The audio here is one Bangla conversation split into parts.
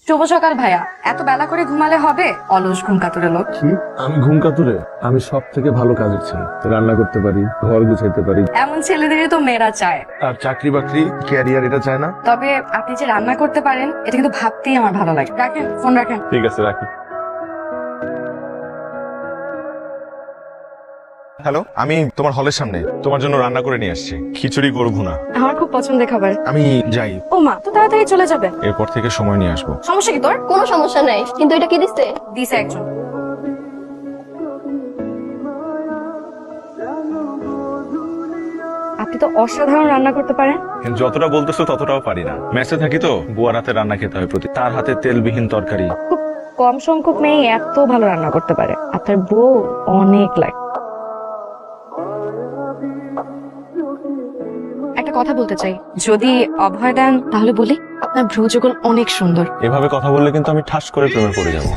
শুভ সকাল ভাইয়া। এত বেলা করে ঘুমালে হবে? অলস ঘুম কাতুরে লোক। কি? আমি ঘুম কাতুরে? আমি সব থেকে ভালো কাজের ছেলে। রান্না করতে পারি, ঘর গুছাইতে পারি। এমন ছেলেদেরই তো মেয়েরা চায়। আর চাকরি বাকরি ক্যারিয়ার এটা চায় না? তবে আপনি যে রান্না করতে পারেন এটা কিন্তু ভাবতেই আমার ভালো লাগে। রাখেন, ফোন রাখেন। ঠিক আছে, রাখি। হ্যালো, আমি তোমার হলের সামনে তোমার জন্য রান্না করে নিয়ে আসছি, খিচুড়ি গরু ভুনা। আমার খুব পছন্দের খাবার। আমি যাই, ও মা, তো তাড়াতাড়ি চলে যাবে। এরপর থেকে সময় নিয়ে আসবো। সমস্যা কি তোর? কোনো সমস্যা নাই, কিন্তু এটা কি দিচ্ছে? দিছে একজন। আপনি তো অসাধারণ রান্না করতে পারেন। কিন্তু যতটা বলতেছো ততটাও পারি না। মেসে থাকি তো, বুয়ার হাতে রান্না খেতে হয় প্রতি। তার হাতে তেলবিহীন তরকারি। খুব কম সংখ্যক মেয়ে এত ভালো রান্না করতে পারে। আপনার বউ অনেক লাগে। একটা কথা বলতে চাই, যদি অভয় দেন তাহলে বলি। আপনার ভ্রুযুগল অনেক সুন্দর। এভাবে কথা বললে কিন্তু আমি ঠাস করে প্রেমে পড়ে যাবো।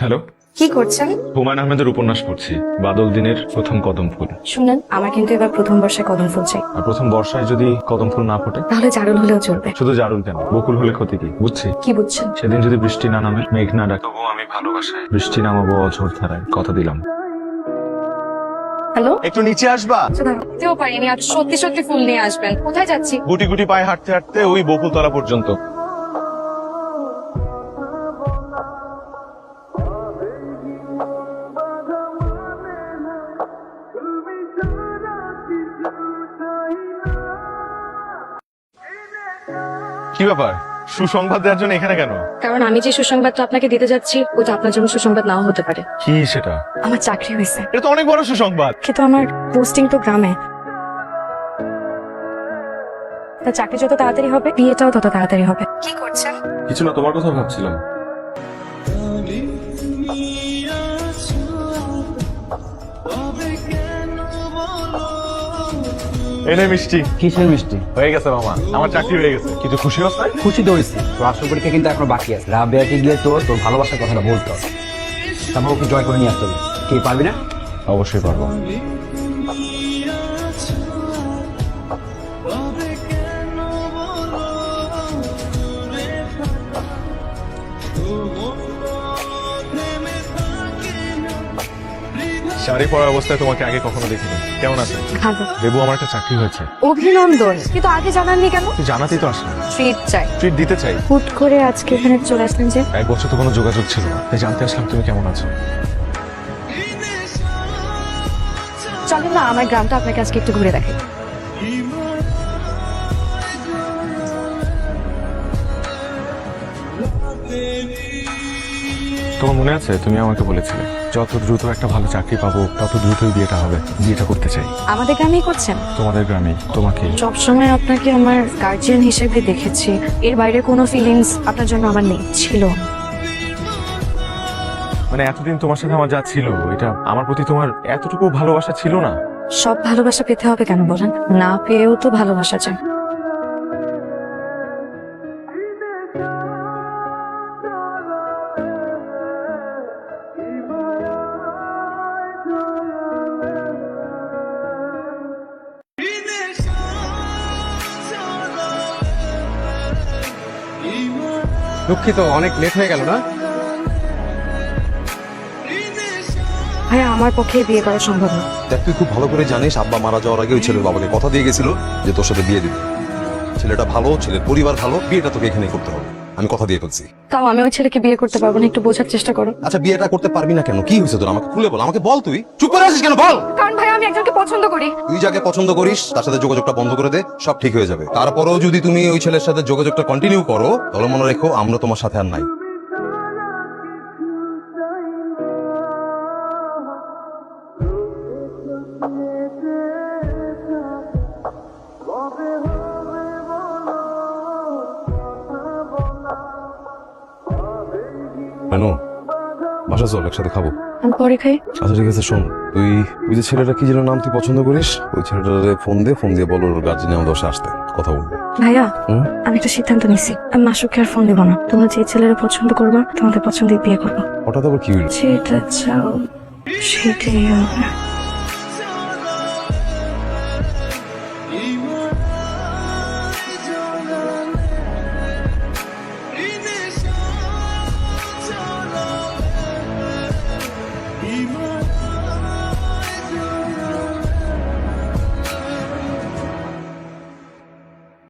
হ্যালো, কি করছেন? হুমায়ুন আহমেদের উপন্যাস পড়ছি, বাদল দিনের প্রথম কদম ফুল। শুনেন, আমার কিন্তু এবার প্রথম বর্ষায় কদম ফুল চাই। আর প্রথম বর্ষায় যদি কদম ফুল না ফোটে? তাহলে জারুল হলেও চলবে। শুধু জারুল কেন, বকুল হলে ক্ষতি কি? বুঝছি। কি বুঝছেন? সেদিন যদি বৃষ্টি না নামে, মেঘ না ডাকে, তবুও আমি ভালোবাসায় বৃষ্টি নামাবো অঝোর ধারায়, কথা দিলাম। হ্যালো, একটু নিচে আসবা? ভাবতেও পারিনি আজ সত্যি সত্যি ফুল নিয়ে আসবেন। কোথায় যাচ্ছি? গুটি গুটি পায়ে হাঁটতে হাঁটতে ওই বকুলতলা পর্যন্ত। কি ব্যাপার, সুসংবাদ দেওয়ার জন্য এখানে কেন? কারণ আমি যে সুসংবাদটা আপনাকে দিতে যাচ্ছি ওটা আপনার জন্য সুসংবাদ নাও হতে পারে। কি সেটা? আমার চাকরি হয়েছে। এটা তো অনেক বড় সুসংবাদ। কিন্তু আমার পোস্টিং তো গ্রামে। তা চাকরি যত তাড়াতাড়ি হবে, বিয়েটাও তত তাড়াতাড়ি হবে। কি করছেন? কিছু না, তোমার কথা ভাবছিলাম। এনে মিষ্টি। কিসের মিষ্টি? হয়ে গেছে মামা, আমার চাকরি হয়ে গেছে। কিন্তু খুশি হস না? খুশি তো হয়েছি। তো আসল পরীক্ষা কিন্তু এখনো বাকি আছে। রাবেয়াকে গিয়ে তোর ভালোবাসার কথাটা বলতে হবে। তারপর ওকে জয় করে নিয়ে আসতে হবে। কে পারবি না? অবশ্যই পারবো। শাড়ি পরা অবস্থায় তোমাকে আগে কখনো দেখিনি। কেমন আছো? ভালো। দেবু, আমার একটা চাকরি হয়েছে। অভিনন্দন। কিন্তু আগে জানাননি কেন? তুই জানাতেই তো আসলে। ট্রিট চাই। ট্রিট দিতে চাই। হুট করে আজকে এখানে চলে আসলেন যে? এক বছর তো কোনো যোগাযোগ ছিল না, তাই জানতে আসলাম তুমি কেমন আছো। চলেন না, আমার গ্রামটা আপনাকে আজকে একটু ঘুরে দেখে। তোমার মনে আছে তুমি আমাকে বলেছিলে যত দ্রুত একটা ভালো চাকরি পাবো তত দ্রুতই বিয়েটা হবে। বিয়েটা করতে চাই। আমাদের গ্রামেই করছেন? তোমাদের গ্রামেই, তোমাকে। সবসময় আপনাকে আমার গার্জিয়ান হিসেবে দেখেছি। এর বাইরে কোনো ফিলিংস আপনার জন্য আমার নেই, ছিল। মানে এতদিন তোমার সাথে আমার যা ছিল, এটা আমার প্রতি তোমার এতটুকু ভালোবাসা ছিল না? সব ভালোবাসা পেতে হবে কেন বলেন? না পেয়েও তো ভালোবাসা যায়। দুঃখিত, অনেক লেট হয়ে গেল না? ভাইয়া, আমার পক্ষে বিয়ে করা সম্ভব না। দেখ, তুই খুব ভালো করে জানিস আব্বা মারা যাওয়ার আগে ওই ছেলের বাবাকে কথা দিয়ে গেছিল যে তোর সাথে বিয়ে দিবে। ছেলেটা ভালো, ছেলের পরিবার ভালো, বিয়েটা তোকে এখানেই করতে হবে। আমি কথা দিয়ে ফেলছি। তাও আমি ওই ছেলেকে বিয়ে করতে পারবো না, একটু বোঝার চেষ্টা করো। আচ্ছা, বিয়েটা করতে পারবি না কেন? কি হয়েছে তোর? আমাকে খুলে বল, আমাকে বল। তুই চুপ করে আছিস কেন? বল। কারণ ভাইয়া, আমি একজনকে পছন্দ করি। তুই যাকে পছন্দ করিস তার সাথে যোগাযোগটা বন্ধ করে দে, সব ঠিক হয়ে যাবে। তারপরেও যদি তুমি ওই ছেলের সাথে যোগাযোগটা কন্টিনিউ করো, তাহলে মনে রেখো আমরা তোমার সাথে আর নাই। বাসা চল একসাথে খাবো। আমি পরে খাই। আচ্ছা ঠিক আছে, শোন, তুই ওই যে ছেলেটা কি যেন নাম তুই পছন্দ করিস, ওই ছেলেটারে ফোন দিয়ে বলো ওর গার্জেনে আমাদের বাসায় আসতে কথা বলবো। ভাইয়া হুম? আমি একটা সিদ্ধান্ত নিছি, আমি মাসুককে আর ফোন দেবো না। তোমরা যে ছেলেরা পছন্দ করবা তোমাদের পছন্দে বিয়ে করবো। হঠাৎ আবার কি হইল? যেটা চাও সেটাই হবে। Iman